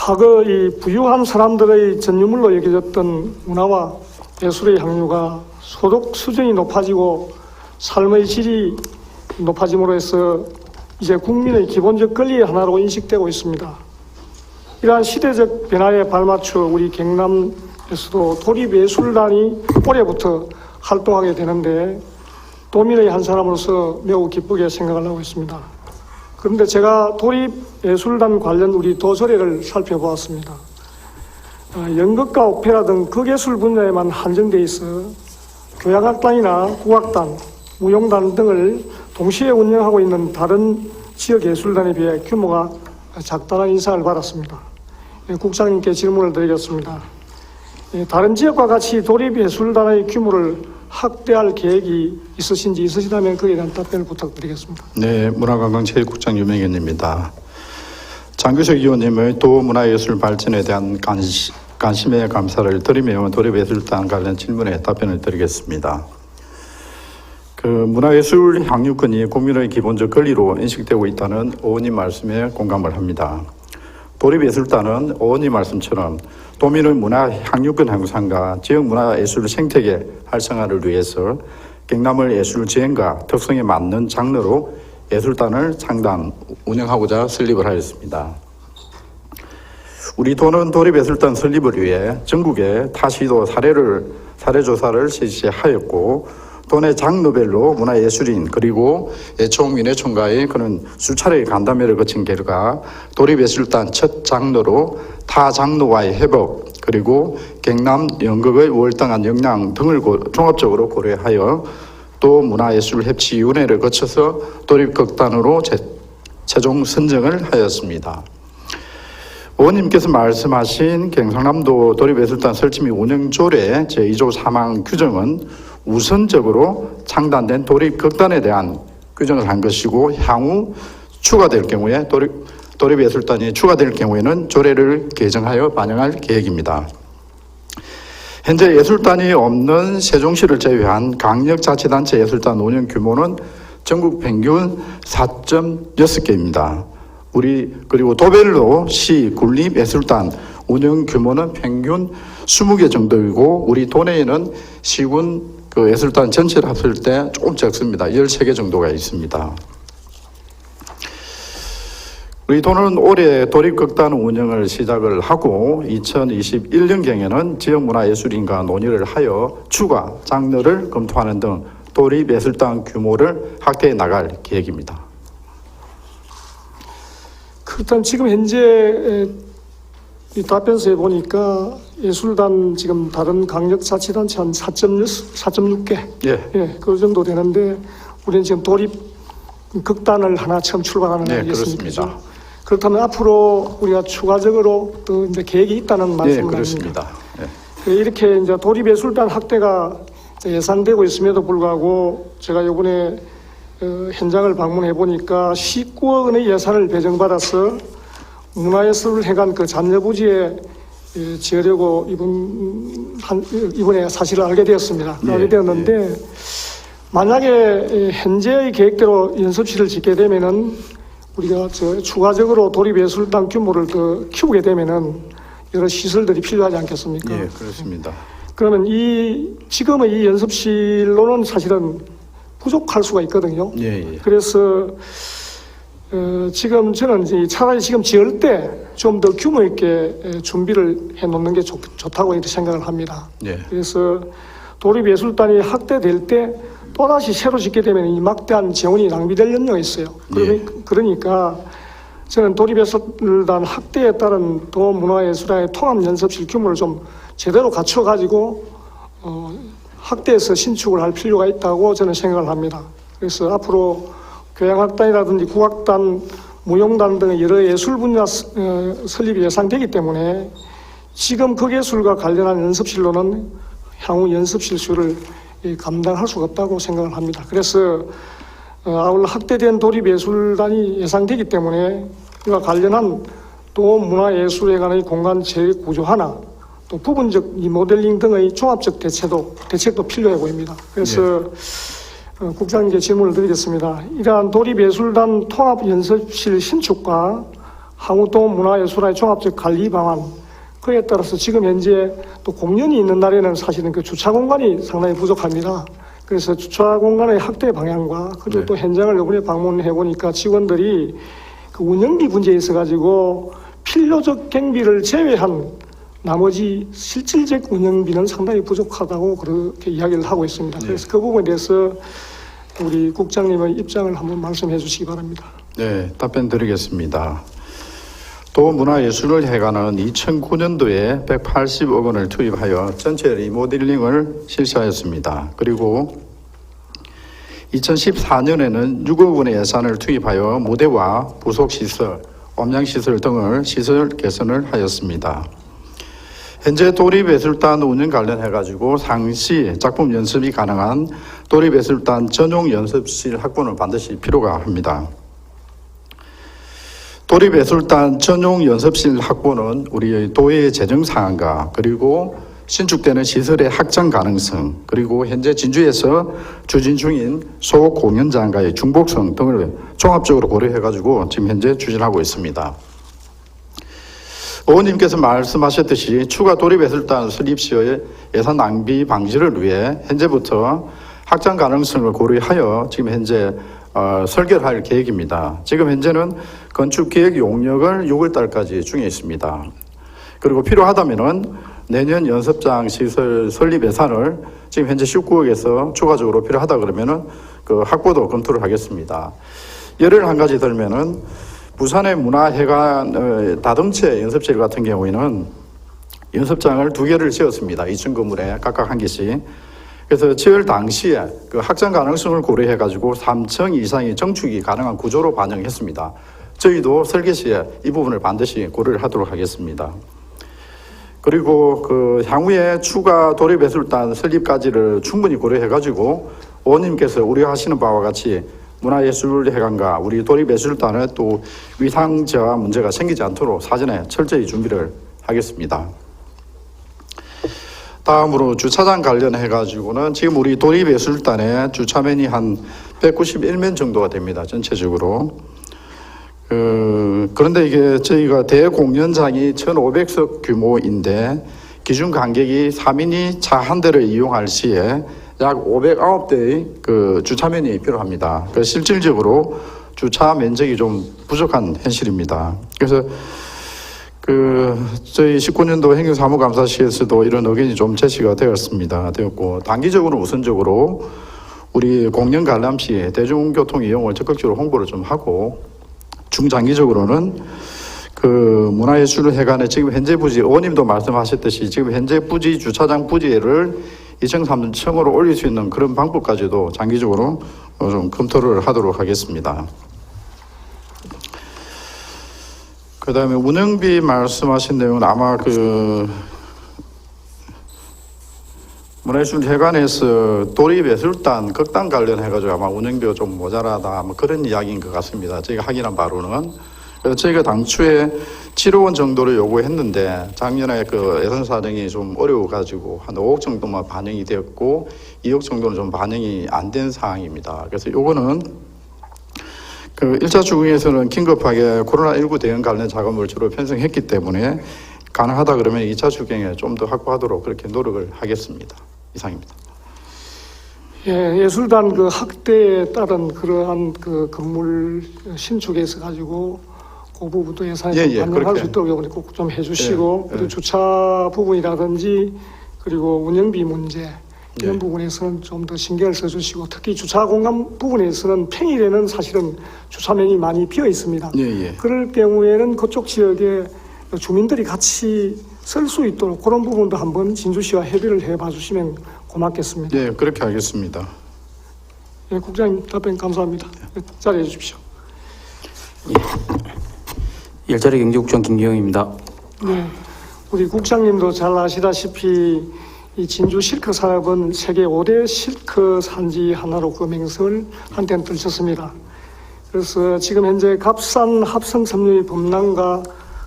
과거 이 부유한 사람들의 전유물로 여겨졌던 문화와 예술의 향유가 소득 수준이 높아지고 삶의 질이 높아짐으로 해서 이제 국민의 기본적 권리의 하나로 인식되고 있습니다. 이러한 시대적 변화에 발맞춰 우리 경남에서도 도립예술단이 올해부터 활동하게 되는데 도민의 한 사람으로서 매우 기쁘게 생각을 하고 있습니다. 그런데 제가 도립예술단 관련 우리 도서례를 살펴보았습니다. 연극과 오페라 등 극예술 분야에만 한정되어 있어 교향악단이나 국악단, 무용단 등을 동시에 운영하고 있는 다른 지역 예술단에 비해 규모가 작다는 인상을 받았습니다. 국장님께 질문을 드리겠습니다. 다른 지역과 같이 도립예술단의 규모를 확대할 계획이 있으시다면 그에 대한 답변을 부탁드리겠습니다. 네, 문화관광체육국장 유명현입니다. 장규석 의원님의 도문화예술 발전에 대한 관심에 감사를 드리며 도립예술단 관련 질문에 답변을 드리겠습니다. 문화예술 향유권이 국민의 기본적 권리로 인식되고 있다는 의원님 말씀에 공감을 합니다. 도립예술단은 의원님 말씀처럼 도민의 문화 향유권 향상과 지역 문화예술 생태계 활성화를 위해서 경남의 예술 지형과 특성에 맞는 장르로 예술단을 창단, 운영하고자 설립을 하였습니다. 우리 도는 도립예술단 설립을 위해 전국의 타시도 사례조사를 실시하였고 도내 장르별로 문화예술인 그리고 예총민회총과의 그런 수차례의 간담회를 거친 결과 도립예술단 첫 장르로 타 장르와의 협업 그리고 경남 연극의 월등한 역량 등을 종합적으로 고려하여 또 문화예술협치위원회를 거쳐서 도립극단으로 최종 선정을 하였습니다. 의원님께서 말씀하신 경상남도 도립예술단 설치 및 운영 조례 제2조 3항 규정은 우선적으로 창단된 도립극단에 대한 규정을 한 것이고 향후 추가될 경우에 도립예술단이 추가될 경우에는 조례를 개정하여 반영할 계획입니다. 현재 예술단이 없는 세종시를 제외한 강력자치단체 예술단 운영 규모는 전국 평균 4.6개입니다. 그리고 도별로 시 군립예술단 운영 규모는 평균 20개 정도이고 우리 도내에는 시군 예술단 전체를 합칠 때 조금 적습니다. 13개 정도가 있습니다. 우리 도는 올해 도립극단 운영을 시작을 하고 2021년경에는 지역문화예술인과 논의를 하여 추가 장르를 검토하는 등 도립예술단 규모를 확대해 나갈 계획입니다. 그렇다면 지금 현재 이 답변서에 보니까 예술단 지금 다른 강력자치단체 한 4.6개 예, 그 정도 되는데 우리는 지금 도립 극단을 하나 처음 출발하는 거 아니겠습니까? 그렇습니다. 그렇다면 앞으로 우리가 추가적으로 또 이제 계획이 있다는 말씀을 그렇습니다. 이렇게 이제 도립예술단 확대가 예상되고 있음에도 불구하고 제가 이번에 현장을 방문해 보니까 19억 원의 예산을 배정받아서 문화예술회관 그 잔여부지에 지으려고 이번에 사실을 알게 되었습니다. 알게 되었는데 만약에 현재의 계획대로 연습실을 짓게 되면은 우리가 추가적으로 도립예술단 규모를 더 키우게 되면은 여러 시설들이 필요하지 않겠습니까? 예, 그렇습니다. 그러면 지금의 이 연습실로는 사실은 부족할 수가 있거든요. 예. 그래서 지금 저는 차라리 지금 지을 때 좀 더 규모 있게 준비를 해 놓는 게 좋다고 이렇게 생각을 합니다. 예. 그래서 도립예술단이 확대될 때 또다시 새로 짓게 되면 이 막대한 재원이 낭비될 염려가 있어요. 그러니까 저는 도립예술단 확대에 따른 도문화예술단의 통합연습실 규모를 좀 제대로 갖춰가지고 확대해서 신축을 할 필요가 있다고 저는 생각을 합니다. 그래서 앞으로 교향악단이라든지 국악단, 무용단 등의 여러 예술 분야 설립이 예상되기 때문에 지금 극예술과 관련한 연습실로는 향후 연습실 수를 감당할 수가 없다고 생각을 합니다. 그래서 아울러 확대된 도립예술단이 예상되기 때문에 이와 관련한 또 문화예술회관의 공간 계획 구조 하나 또 부분적 리모델링 등의 종합적 대책도 필요해 보입니다. 그래서 국장님께 질문을 드리겠습니다. 이러한 도립예술단 통합연습실 신축과 항우동 문화예술화의 종합적 관리 방안, 그에 따라서 지금 현재 또 공연이 있는 날에는 사실은 그 주차 공간이 상당히 부족합니다. 그래서 주차 공간의 확대 방향과 그리고 네. 또 현장을 이번에 방문해 보니까 직원들이 그 운영비 문제에 있어 가지고 필요적 경비를 제외한 나머지 실질적 운영비는 상당히 부족하다고 그렇게 이야기를 하고 있습니다. 네. 그래서 그 부분에 대해서 우리 국장님의 입장을 한번 말씀해 주시기 바랍니다. 네, 답변 드리겠습니다. 도문화예술회관은 2009년도에 180억 원을 투입하여 전체 리모델링을 실시하였습니다. 그리고 2014년에는 6억 원의 예산을 투입하여 무대와 부속시설, 엄양시설 등을 시설 개선을 하였습니다. 현재 도립예술단 운영 관련해가지고 상시 작품 연습이 가능한 도립예술단 전용 연습실 확보는 반드시 필요가 합니다. 도립예술단 전용 연습실 확보는 우리 도의 재정 상황과 그리고 신축되는 시설의 확장 가능성 그리고 현재 진주에서 추진 중인 소공연장과의 중복성 등을 종합적으로 고려해가지고 지금 현재 추진하고 있습니다. 의원님께서 말씀하셨듯이 추가 도립예술단 설립 시의 예산 낭비 방지를 위해 현재부터 확장 가능성을 고려하여 지금 현재 설계를 할 계획입니다. 지금 현재는 건축계획 용역을 6월 달까지 중에 있습니다. 그리고 필요하다면은 내년 연습장 시설 설립 예산을 지금 현재 19억에서 추가적으로 필요하다 그러면은 그 확보도 검토를 하겠습니다. 예를 한 가지 들면은 부산의 문화회관 다동체 연습실 같은 경우에는 연습장을 2개를 지었습니다. 2층 건물에 각각 한 개씩. 그래서 지을 당시에 그 확장 가능성을 고려해가지고 3층 이상의 정축이 가능한 구조로 반영했습니다. 저희도 설계 시에 이 부분을 반드시 고려를 하도록 하겠습니다. 그리고 그 향후에 추가 도립예술단 설립까지를 충분히 고려해가지고 의원님께서 우려하시는 바와 같이 문화예술회관과 우리 도립예술단의 또 위상저하 문제가 생기지 않도록 사전에 철저히 준비를 하겠습니다. 다음으로 주차장 관련해가지고는 지금 우리 도립예술단의 주차면이 한 191면 정도가 됩니다. 전체적으로. 그런데 이게 저희가 대공연장이 1,500석 규모인데 기준 관객이 3인이 차 한 대를 이용할 시에 약 509대의 그 주차면이 필요합니다. 그래서 실질적으로 주차 면적이 좀 부족한 현실입니다. 그래서 저희 19년도 행정사무감사실에서도 이런 의견이 좀 제시가 되었고, 단기적으로 우선적으로 우리 공연 관람 시 대중교통 이용을 적극적으로 홍보를 좀 하고, 중장기적으로는 그 문화예술회관의 지금 현재 부지, 의원님도 말씀하셨듯이 지금 현재 부지, 주차장 부지를 2층, 3층으로 올릴 수 있는 그런 방법까지도 장기적으로 좀 검토를 하도록 하겠습니다. 그 다음에 운영비 말씀하신 내용은 아마 문화예술회관에서 도립예술단 극단 관련해가지고 아마 운영비가 좀 모자라다 뭐 그런 이야기인 것 같습니다. 저희가 확인한 바로는. 그래서 저희가 당초에 7억 원 정도를 요구했는데 작년에 그 예산 사정이 좀 어려워가지고 한 5억 정도만 반영이 되었고 2억 정도는 좀 반영이 안 된 상황입니다. 그래서 요거는 그 1차 추경에서는 긴급하게 코로나19 대응 관련 자금을 주로 편성했기 때문에 가능하다 그러면 2차 추경에 좀 더 확보하도록 그렇게 노력을 하겠습니다. 이상입니다. 예, 예술단 그 확대에 따른 그러한 그 건물 신축에 있어 가지고 그 부분도 예산에 반영할 수 있도록 이번에 꼭 좀 해주시고 그리고 주차 부분이라든지 그리고 운영비 문제 이런 부분에서는 좀 더 신경을 써주시고 특히 주차 공간 부분에서는 평일에는 사실은 주차면이 많이 비어 있습니다. 그럴 경우에는 그쪽 지역에 주민들이 같이 쓸 수 있도록 그런 부분도 한번 진주시와 협의를 해봐 주시면 고맙겠습니다. 네, 그렇게 하겠습니다. 예, 국장님 답변 감사합니다. 자리해 주십시오. 일자리 경제국장 김기영입니다. 네, 우리 국장님도 잘 아시다시피 이 진주 실크 산업은 세계 5대 실크 산지 하나로 그 명성을 한때는 떨쳤습니다. 그래서 지금 현재 값산 합성 섬유의 범람과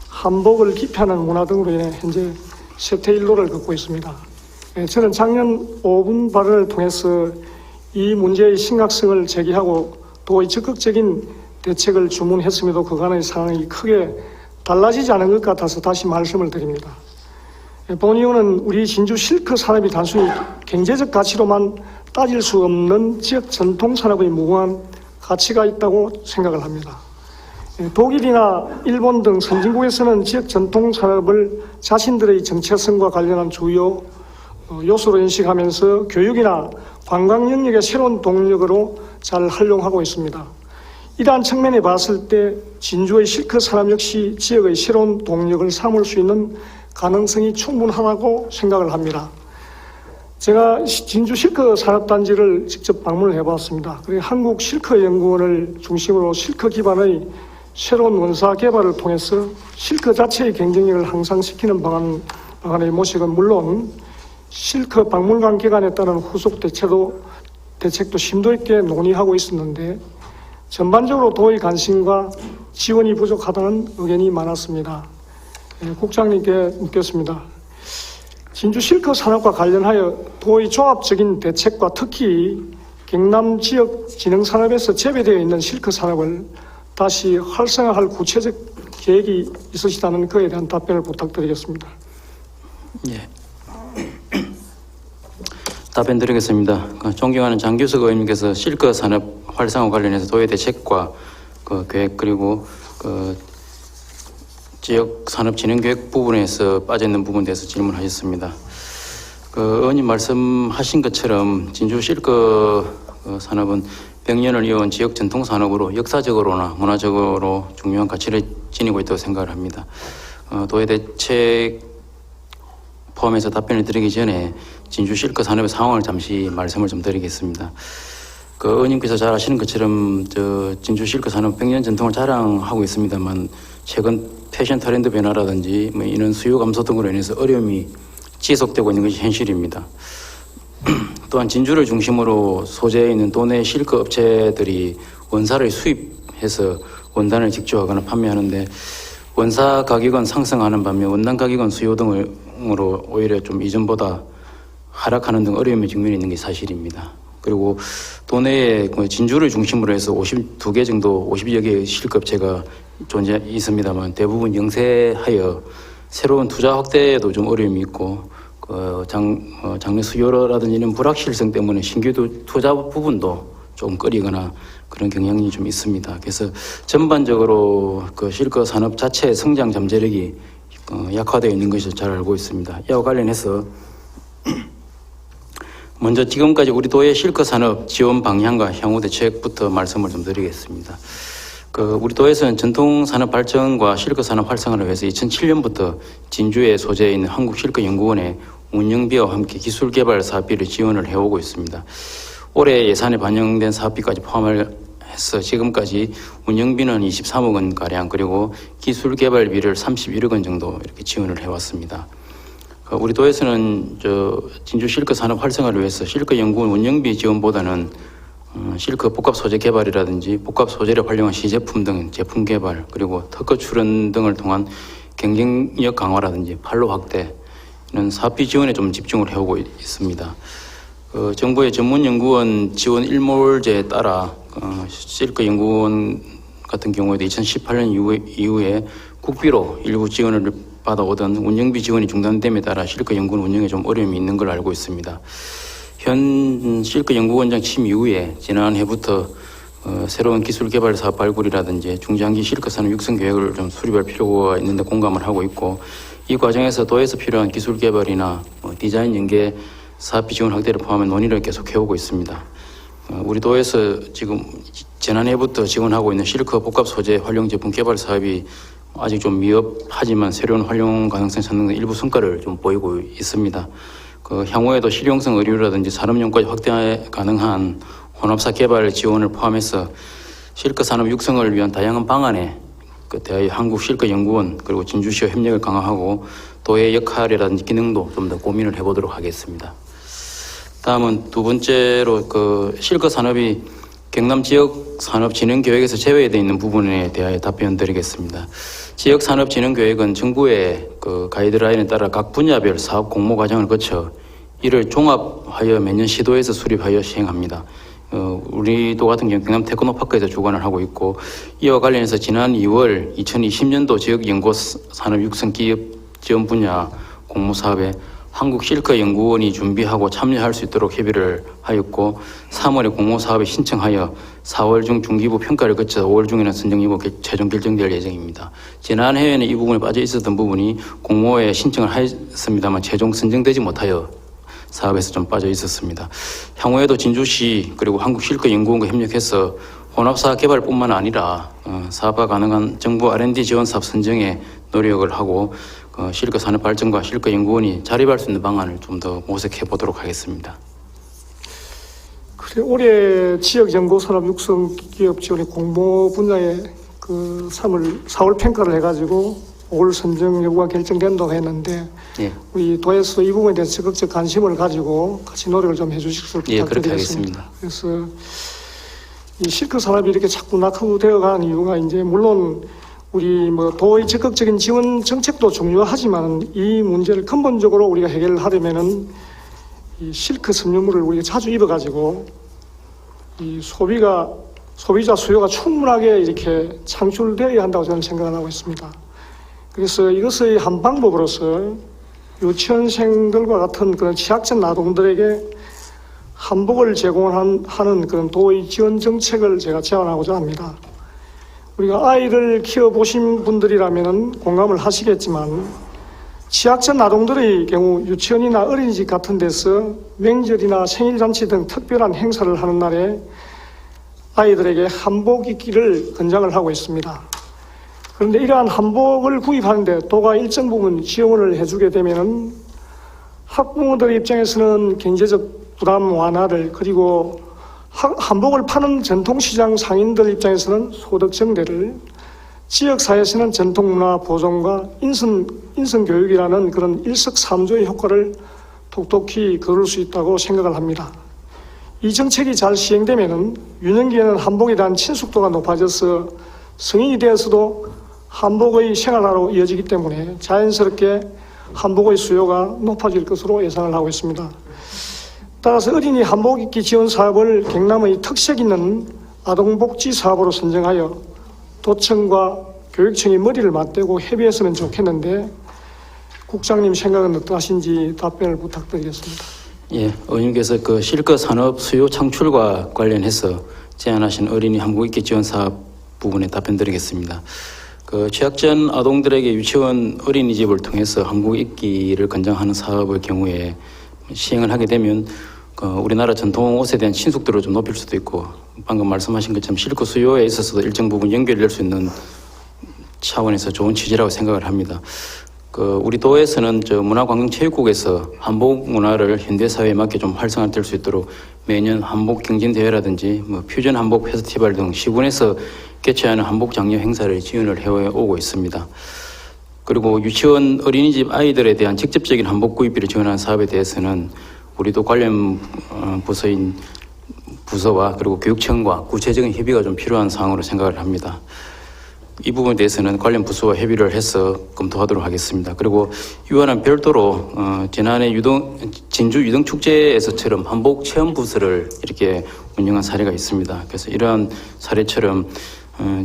한복을 기피하는 문화 등으로 인해 현재 쇠퇴일로를 걷고 있습니다. 저는 작년 5분 발언을 통해서 이 문제의 심각성을 제기하고 또 적극적인 대책을 주문했음에도 그간의 상황이 크게 달라지지 않은 것 같아서 다시 말씀을 드립니다. 본 이유는 우리 진주 실크 산업이 단순히 경제적 가치로만 따질 수 없는 지역 전통 산업의 무궁한 가치가 있다고 생각을 합니다. 독일이나 일본 등 선진국에서는 지역 전통 산업을 자신들의 정체성과 관련한 주요 요소로 인식하면서 교육이나 관광 영역의 새로운 동력으로 잘 활용하고 있습니다. 이러한 측면에 봤을 때 진주의 실크 산업 역시 지역의 새로운 동력을 삼을 수 있는 가능성이 충분하다고 생각을 합니다. 제가 진주 실크 산업단지를 직접 방문을 해봤습니다. 그리고 한국 실크 연구원을 중심으로 실크 기반의 새로운 원사 개발을 통해서 실크 자체의 경쟁력을 향상시키는 방안의 모색은 물론 실크 박물관 개관에 따른 후속 대책도 심도 있게 논의하고 있었는데 전반적으로 도의 관심과 지원이 부족하다는 의견이 많았습니다. 국장님께 묻겠습니다. 진주 실크 산업과 관련하여 도의 종합적인 대책과 특히 경남 지역 진흥 산업에서 재배되어 있는 실크 산업을 다시 활성화할 구체적 계획이 있으시다는 그에 대한 답변을 부탁드리겠습니다. 예. 답변 드리겠습니다. 존경하는 장규석 의원님께서 실크 산업 활성화 관련해서 도의 대책과 계획 그리고 지역 산업 진흥 계획 부분에서 빠져있는 부분에 대해서 질문하셨습니다. 의원님 말씀하신 것처럼 진주 실크 산업은 100년을 이어온 지역 전통 산업으로 역사적으로나 문화적으로 중요한 가치를 지니고 있다고 생각을 합니다. 도의 대책 포함해서 답변을 드리기 전에 진주 실크 산업의 상황을 잠시 말씀을 좀 드리겠습니다. 의원님께서 잘 아시는 것처럼 진주 실크 산업 100년 전통을 자랑하고 있습니다만 최근 패션 트렌드 변화라든지 이런 수요 감소 등으로 인해서 어려움이 지속되고 있는 것이 현실입니다. 또한 진주를 중심으로 소재에 있는 도내 실크 업체들이 원사를 수입해서 원단을 직조하거나 판매하는데 원사 가격은 상승하는 반면 원단 가격은 수요 등으로 오히려 좀 이전보다 하락하는 등 어려움의 직면이 있는 게 사실입니다. 그리고 도내에 진주를 중심으로 해서 52개 정도, 50여 개의 실크 업체가 존재 있습니다만 대부분 영세하여 새로운 투자 확대에도 좀 어려움이 있고 장래 수요라든지 이런 불확실성 때문에 신규 투자 부분도 좀 꺼리거나 그런 경향이 좀 있습니다. 그래서 전반적으로 실크 산업 자체의 성장 잠재력이 약화되어 있는 것을 잘 알고 있습니다. 이와 관련해서 먼저 지금까지 우리 도의 실크 산업 지원 방향과 향후 대책부터 말씀을 좀 드리겠습니다. 우리 도에서는 전통 산업 발전과 실크 산업 활성화를 위해서 2007년부터 진주에 소재해 있는 한국 실크 연구원의 운영비와 함께 기술 개발 사업비를 지원을 해오고 있습니다. 올해 예산에 반영된 사업비까지 포함을 해서 지금까지 운영비는 23억 원 가량 그리고 기술 개발비를 31억 원 정도 이렇게 지원을 해왔습니다. 우리 도에서는 진주 실크 산업 활성화를 위해서 실크 연구원 운영비 지원보다는 실크 복합 소재 개발이라든지 복합 소재를 활용한 시제품 등 제품 개발 그리고 특허 출원 등을 통한 경쟁력 강화라든지 판로 확대 이런 사업비 지원에 좀 집중을 해오고 있습니다. 정부의 전문연구원 지원 일몰제에 따라 실크 연구원 같은 경우에도 2018년 이후에 국비로 일부 지원을 받아오던 운영비 지원이 중단됨에 따라 실크 연구원 운영에 좀 어려움이 있는 걸 알고 있습니다. 현 실크 연구원장 취임 이후에 지난해부터 새로운 기술 개발 사업 발굴이라든지 중장기 실크 산업 육성 계획을 좀 수립할 필요가 있는데 공감을 하고 있고 이 과정에서 도에서 필요한 기술 개발이나 디자인 연계 사업비 지원 확대를 포함한 논의를 계속 해오고 있습니다. 우리 도에서 지금 지난해부터 지원하고 있는 실크 복합 소재 활용 제품 개발 사업이 아직 좀 미흡하지만 새로운 활용 가능성 찾는 일부 성과를 좀 보이고 있습니다. 향후에도 실용성 의료라든지 산업용까지 확대 가능한 혼합사 개발 지원을 포함해서 실크 산업 육성을 위한 다양한 방안에 대하여 한국 실크 연구원 그리고 진주시와 협력을 강화하고 도의 역할이라든지 기능도 좀 더 고민을 해보도록 하겠습니다. 다음은 두 번째로 실크 산업이 경남 지역 산업 진흥 계획에서 제외되어 있는 부분에 대하여 답변 드리겠습니다. 지역 산업 진흥 계획은 정부의 가이드라인에 따라 각 분야별 사업 공모 과정을 거쳐 이를 종합하여 매년 시도에서 수립하여 시행합니다. 우리도 같은 경우 경남 테크노파크에서 주관을 하고 있고, 이와 관련해서 지난 2월 2020년도 지역연구산업 육성기업 지원 분야 공모사업에 한국실크연구원이 준비하고 참여할 수 있도록 협의를 하였고, 3월에 공모사업에 신청하여 4월 중 중기부 평가를 거쳐 5월 중에는 선정 여부 최종 결정될 예정입니다. 지난해에는 이 부분에 빠져 있었던 부분이 공모에 신청을 하였습니다만 최종 선정되지 못하여 사업에서 좀 빠져 있었습니다. 향후에도 진주시 그리고 한국실크연구원과 협력해서 혼합사업 개발뿐만 아니라 사업화 가능한 정부 R&D 지원 사업 선정에 노력을 하고 실크 산업 발전과 실크 연구원이 자립할 수 있는 방안을 좀 더 모색해 보도록 하겠습니다. 그래, 올해 지역 연구 산업 육성 기업 지원의 공모 분야에 그 4월 평가를 해가지고 5월 선정 여부가 결정된다고 했는데, 예, 우리 도에서 이 부분에 대해서 적극적 관심을 가지고 같이 노력을 좀 해주실 수 예, 그렇게 부탁드리겠습니다. 하겠습니다. 그래서 이 실크 산업이 이렇게 자꾸 낙후되어 가는 이유가 이제 물론 우리 뭐 도의 적극적인 지원 정책도 중요하지만 이 문제를 근본적으로 우리가 해결을 하려면은 이 실크 섬유물을 우리가 자주 입어가지고 이 소비자 수요가 충분하게 이렇게 창출되어야 한다고 저는 생각을 하고 있습니다. 그래서 이것의 한 방법으로서 유치원생들과 같은 그런 취약전 아동들에게 한복을 제공하는 그런 도의 지원 정책을 제가 제안하고자 합니다. 우리가 아이를 키워보신 분들이라면 공감을 하시겠지만, 취약전 아동들의 경우 유치원이나 어린이집 같은 데서 명절이나 생일잔치 등 특별한 행사를 하는 날에 아이들에게 한복 입기를 권장을 하고 있습니다. 그런데 이러한 한복을 구입하는데 도가 일정 부분 지원을 해주게 되면은 학부모들의 입장에서는 경제적 부담 완화를, 그리고 한복을 파는 전통시장 상인들 입장에서는 소득 증대를, 지역사회에서는 전통문화 보존과 인성교육이라는 그런 일석삼조의 효과를 톡톡히 거둘 수 있다고 생각을 합니다. 이 정책이 잘 시행되면은 유년기에는 한복에 대한 친숙도가 높아져서 성인이 되어서도 한복의 생활화로 이어지기 때문에 자연스럽게 한복의 수요가 높아질 것으로 예상을 하고 있습니다. 따라서 어린이 한복 입기 지원 사업을 경남의 특색 있는 아동복지 사업으로 선정하여 도청과 교육청이 머리를 맞대고 협의했으면 좋겠는데, 국장님 생각은 어떠하신지 답변을 부탁드리겠습니다. 예, 의원님께서 그 실크 산업 수요 창출과 관련해서 제안하신 어린이 한복 입기 지원 사업 부분에 답변드리겠습니다. 그 취약전 아동들에게 유치원 어린이집을 통해서 한복 입기를 권장하는 사업의 경우에 시행을 하게 되면 우리나라 전통 옷에 대한 친숙도를 좀 높일 수도 있고, 방금 말씀하신 것처럼 실크 수요에 있어서도 일정 부분 연결될 수 있는 차원에서 좋은 취지라고 생각을 합니다. 우리 도에서는 문화관광체육국에서 한복 문화를 현대사회에 맞게 좀 활성화될 수 있도록 매년 한복 경진대회라든지 퓨전 한복 페스티벌 등 시군에서 개최하는 한복 장려 행사를 지원을 해오고 있습니다. 그리고 유치원 어린이집 아이들에 대한 직접적인 한복 구입비를 지원하는 사업에 대해서는 우리도 관련 부서와 그리고 교육청과 구체적인 협의가 좀 필요한 사항으로 생각을 합니다. 이 부분에 대해서는 관련 부서와 협의를 해서 검토하도록 하겠습니다. 그리고 이와는 별도로 지난해 진주 유등축제에서처럼 한복 체험 부스를 이렇게 운영한 사례가 있습니다. 그래서 이러한 사례처럼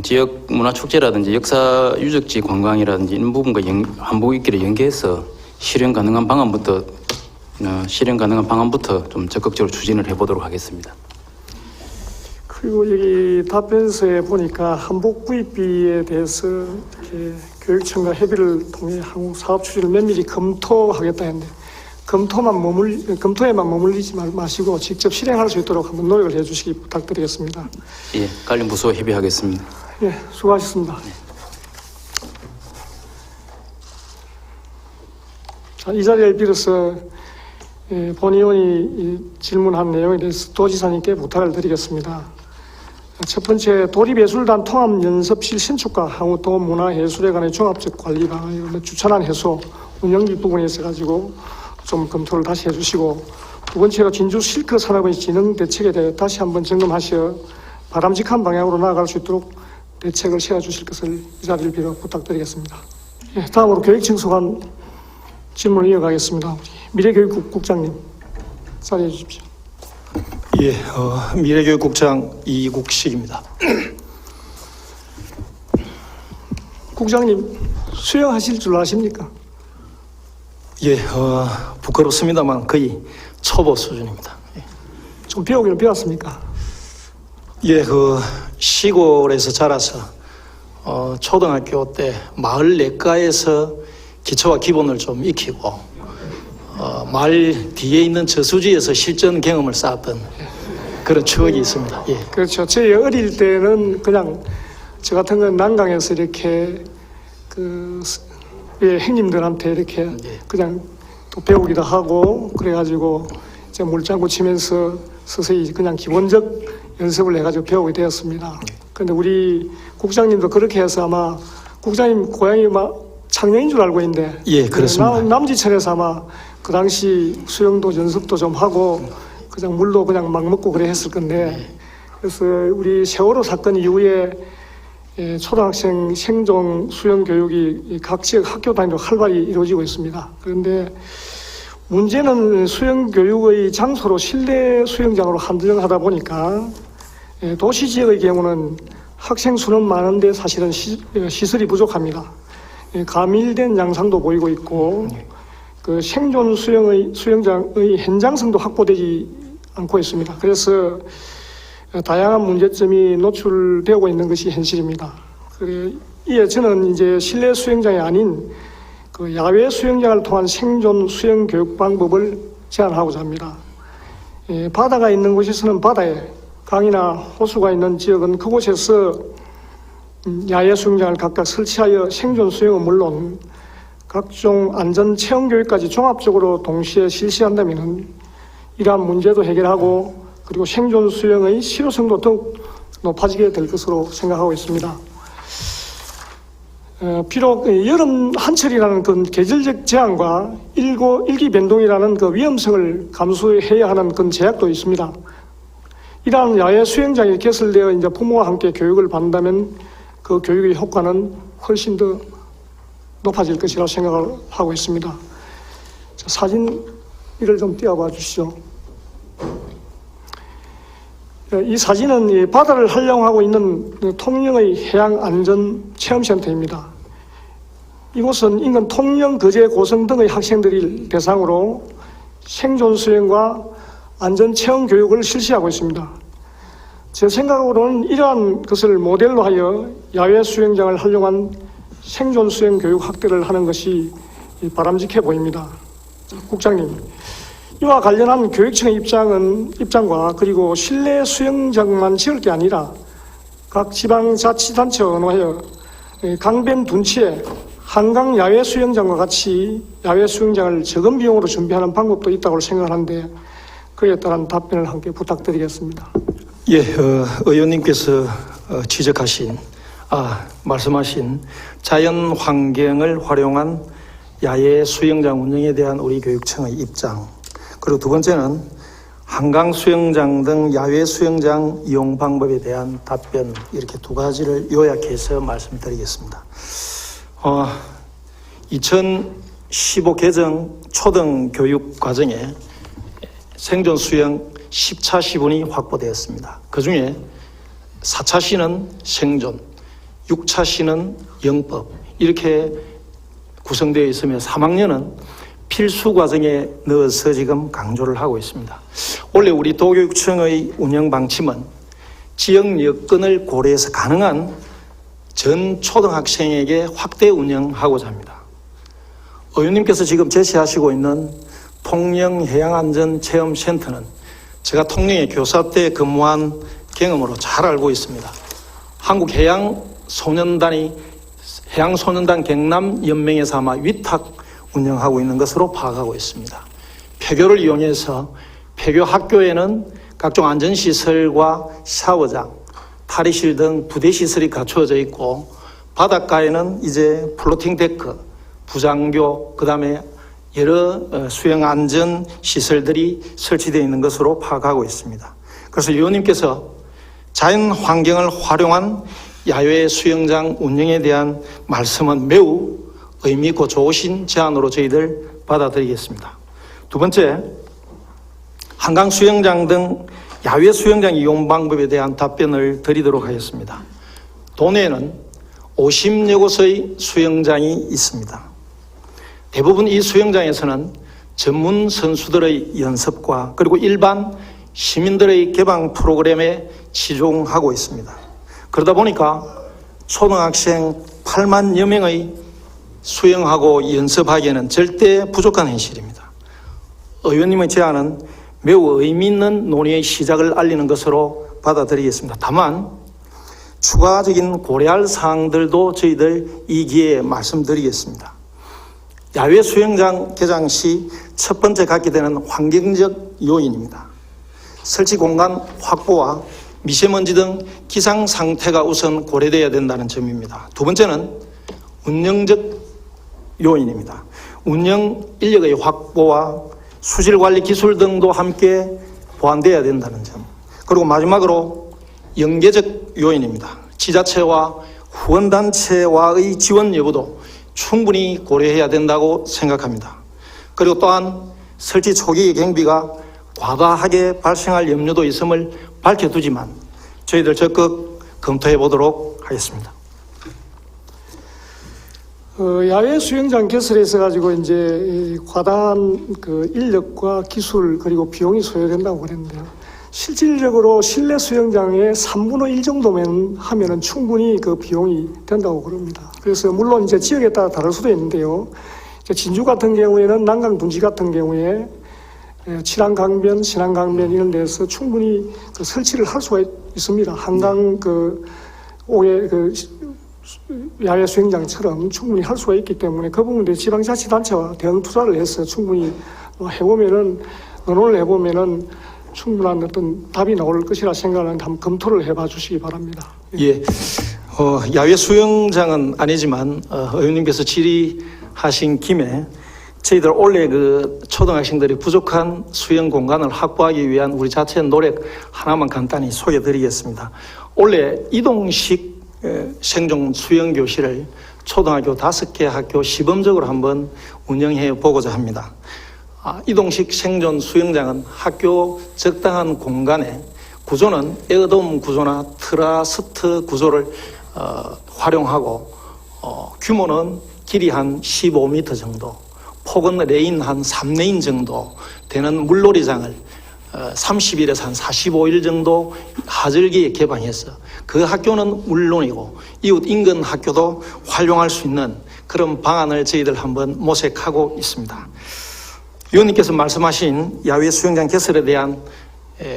지역 문화축제라든지 역사 유적지 관광이라든지 이런 부분과 한복 입기를 연계해서 실현 가능한 방안부터 좀 적극적으로 추진을 해보도록 하겠습니다. 그리고 여기 답변서에 보니까 한복 구입비에 대해서 이렇게 교육청과 협의를 통해 향후 사업 추진을 면밀히 검토하겠다 했는데, 검토에만 머물리지 마시고 직접 실행할 수 있도록 한번 노력을 해주시기 부탁드리겠습니다. 예, 관련 부서와 협의하겠습니다. 예, 수고하셨습니다. 자, 이 자리를 빌어서 본 의원이 질문한 내용에 대해서 도지사님께 부탁을 드리겠습니다. 첫 번째, 도립예술단 통합연습실 신축과 향후 도문화예술에 관한 종합적 관리 방안을 주차난 해소, 운영비 부분에 있어가지고 좀 검토를 다시 해주시고, 두 번째로 진주 실크 산업의 진흥 대책에 대해 다시 한번 점검하셔 바람직한 방향으로 나아갈 수 있도록 대책을 세워주실 것을 이 자리를 빌어 부탁드리겠습니다. 예, 다음으로 교육청 소관 질문을 이어가겠습니다. 미래교육국 국장님 자리해 주십시오. 예, 미래교육국장 이국식입니다. 국장님, 수영하실 줄 아십니까? 예, 부끄럽습니다만 거의 초보 수준입니다. 좀 배우기는 배웠습니까? 예, 시골에서 자라서 초등학교 때 마을 내과에서 기초와 기본을 좀 익히고 마을 뒤에 있는 저수지에서 실전 경험을 쌓았던 그런 추억이 있습니다. 예. 그렇죠. 저희 어릴 때는 그냥 저 같은 건 난강에서 이렇게 형님들한테 이렇게 그냥 또 배우기도 하고 그래가지고 이제 물장구 치면서 서서히 그냥 기본적 연습을 해가지고 배우게 되었습니다. 그런데 우리 국장님도 그렇게 해서 아마 국장님 고향이 창녕인 줄 알고 있는데 예, 그렇습니다. 남지천에서 아마 그 당시 수영도 연습도 좀 하고 그냥 물도 그냥 막 먹고 그래 했을 건데 그래서 우리 세월호 사건 이후에 초등학생 생존 수영 교육이 각 지역 학교 단위로 활발히 이루어지고 있습니다. 그런데 문제는 수영 교육의 장소로 실내 수영장으로 한정하다 보니까 도시 지역의 경우는 학생 수는 많은데 사실은 시설이 부족합니다. 가밀된 양상도 보이고 있고 그 생존 수영장의 현장성도 확보되지 않고 있습니다. 그래서 다양한 문제점이 노출되고 있는 것이 현실입니다. 이에 저는 이제 실내 수영장이 아닌 그 야외 수영장을 통한 생존 수영 교육 방법을 제안하고자 합니다. 바다가 있는 곳에서는 바다에, 강이나 호수가 있는 지역은 그곳에서 야외 수영장을 각각 설치하여 생존 수영은 물론 각종 안전 체험 교육까지 종합적으로 동시에 실시한다면 이러한 문제도 해결하고 그리고 생존 수영의 실효성도 더욱 높아지게 될 것으로 생각하고 있습니다. 비록 여름 한철이라는 그 계절적 제한과 일기 변동이라는 그 위험성을 감수해야 하는 그런 제약도 있습니다. 이러한 야외 수영장이 개설되어 이제 부모와 함께 교육을 받는다면 그 교육의 효과는 훨씬 더 높아질 것이라고 생각을 하고 있습니다. 자, 사진 이를 좀 띄워봐 주시죠. 이 사진은 바다를 활용하고 있는 통영의 해양안전체험센터입니다. 이곳은 인근 통영, 거제, 고성 등의 학생들을 대상으로 생존 수영과 안전체험 교육을 실시하고 있습니다. 제 생각으로는 이러한 것을 모델로 하여 야외 수영장을 활용한 생존 수영 교육 확대를 하는 것이 바람직해 보입니다. 국장님, 이와 관련한 교육청의 입장과 그리고 실내 수영장만 지을 게 아니라 각 지방자치단체와 의논하여 강변 둔치에 한강 야외 수영장과 같이 야외 수영장을 적은 비용으로 준비하는 방법도 있다고 생각하는데 그에 따른 답변을 함께 부탁드리겠습니다. 예, 의원님께서 말씀하신 자연 환경을 활용한 야외 수영장 운영에 대한 우리 교육청의 입장, 그리고 두 번째는 한강 수영장 등 야외 수영장 이용 방법에 대한 답변, 이렇게 두 가지를 요약해서 말씀드리겠습니다. 2015 개정 초등교육 과정에 생존 수영 10차 시분이 확보되었습니다. 그 중에 4차 시는 생존, 6차 시는 영법, 이렇게 구성되어 있으며 3학년은 필수 과정에 넣어서 지금 강조를 하고 있습니다. 원래 우리 도교육청의 운영 방침은 지역 여건을 고려해서 가능한 전 초등학생에게 확대 운영하고자 합니다. 의원님께서 지금 제시하시고 있는 통영해양안전체험센터는 제가 통영에 교사 때 근무한 경험으로 잘 알고 있습니다. 한국해양소년단이 해양소년단 경남연맹에서 아마 위탁 운영하고 있는 것으로 파악하고 있습니다. 폐교를 이용해서 폐교 학교에는 각종 안전시설과 샤워장, 탈의실 등 부대시설이 갖추어져 있고 바닷가에는 이제 플로팅 데크, 부장교, 그 다음에 여러 수영 안전 시설들이 설치되어 있는 것으로 파악하고 있습니다. 그래서 의원님께서 자연 환경을 활용한 야외 수영장 운영에 대한 말씀은 매우 의미 있고 좋으신 제안으로 저희들 받아들이겠습니다. 두 번째, 한강 수영장 등 야외 수영장 이용 방법에 대한 답변을 드리도록 하겠습니다. 도내에는 50여 곳의 수영장이 있습니다. 대부분 이 수영장에서는 전문 선수들의 연습과 그리고 일반 시민들의 개방 프로그램에 치중하고 있습니다. 그러다 보니까 초등학생 8만여 명의 수영하고 연습하기에는 절대 부족한 현실입니다. 의원님의 제안은 매우 의미 있는 논의의 시작을 알리는 것으로 받아들이겠습니다. 다만 추가적인 고려할 사항들도 저희들 이 기회에 말씀드리겠습니다. 야외 수영장 개장 시 첫 번째 갖게 되는 환경적 요인입니다. 설치 공간 확보와 미세먼지 등 기상 상태가 우선 고려되어야 된다는 점입니다. 두 번째는 운영적 요인입니다. 운영 인력의 확보와 수질 관리 기술 등도 함께 보완되어야 된다는 점. 그리고 마지막으로 연계적 요인입니다. 지자체와 후원단체와의 지원 여부도 충분히 고려해야 된다고 생각합니다. 그리고 또한 설치 초기 경비가 과다하게 발생할 염려도 있음을 밝혀두지만 저희들 적극 검토해 보도록 하겠습니다. 야외 수영장 개설에서 가지고 이제 과다한 그 인력과 기술 그리고 비용이 소요된다고 그랬는데요. 실질적으로 실내 수영장의 3분의 1 정도면 하면은 충분히 그 비용이 된다고 그럽니다. 그래서 물론 이제 지역에 따라 다를 수도 있는데요. 진주 같은 경우에는 난강 둔지 같은 경우에 칠안강변, 신안강변 이런 데서 충분히 그 설치를 할 수가 있습니다. 한강 그 옥외 그 야외 수영장처럼 충분히 할 수가 있기 때문에 그 부분에 지방자치단체와 대응 투자를 해서 충분히 해보면은 논의를 해보면은 충분한 어떤 답이 나올 것이라 생각하는데 한번 검토를 해봐 주시기 바랍니다. 예, 야외 수영장은 아니지만 의원님께서 질의하신 김에 저희들 올해 그 초등학생들이 부족한 수영 공간을 확보하기 위한 우리 자체의 노력 하나만 간단히 소개드리겠습니다. 올해 이동식 생존 수영 교실을 초등학교 5개 학교 시범적으로 한번 운영해 보고자 합니다. 이동식 생존 수영장은 학교 적당한 공간에 구조는 에어돔 구조나 트라스트 구조를 활용하고 규모는 길이 한 15m 정도, 폭은 레인 한 3레인 정도 되는 물놀이장을 30일에서 한 45일 정도 하절기에 개방해서 그 학교는 물론이고 이웃 인근 학교도 활용할 수 있는 그런 방안을 저희들 한번 모색하고 있습니다. 위원님께서 말씀하신 야외 수영장 개설에 대한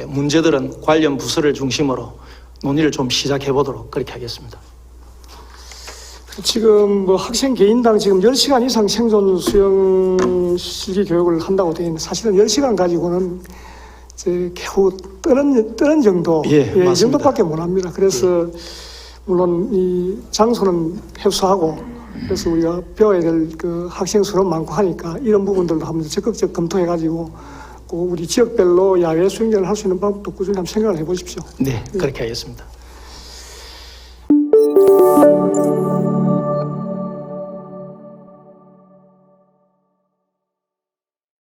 문제들은 관련 부서를 중심으로 논의를 좀 시작해 보도록 그렇게 하겠습니다. 지금 뭐 학생 개인당 지금 10시간 이상 생존 수영 실기 교육을 한다고 되어 있는데 사실은 10시간 가지고는 이제 겨우 뜨는 정도, 이 정도밖에 못 합니다. 그래서 물론 이 장소는 협소하고 그래서 우리가 배워야 될 그 학생 수는 많고 하니까 이런 부분들도 한번 적극적 검토해가지고 우리 지역별로 야외 수영장을 할 수 있는 방법도 꾸준히 한번 생각을 해보십시오. 네, 그렇게 하겠습니다.